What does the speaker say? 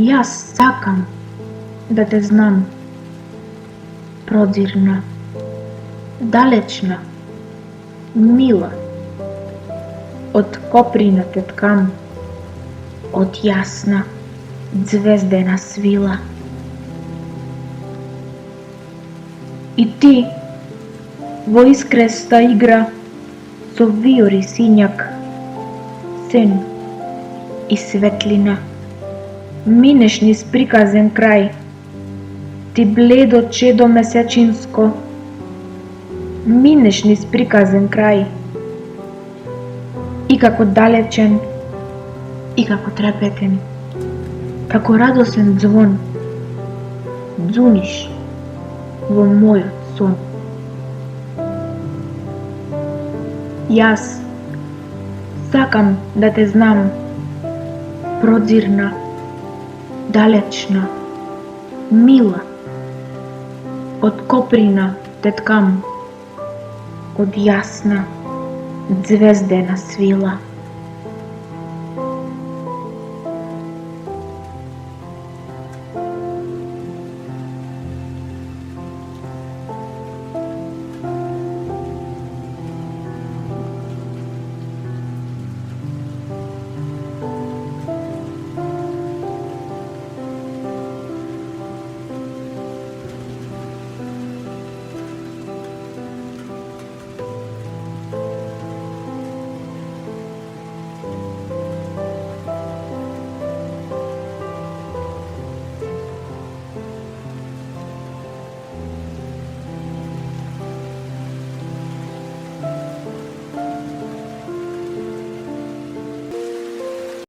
Јас сакам да те знам, прозирна, далечна, мила, од коприна те ткам, од јасна, звездена свила. И ти, во искреста игра, со виори сињак, сен и светлина, минеш низ приказен крај, ти бледо чедо месечинско, минеш низ приказен крај, и како далечен, и како трепетен, како радосен звон, ѕуниш во мојот сон. Јас сакам да те знам, прозирна, далечна, мила, од коприна те ткам, од јасна, звездена свила.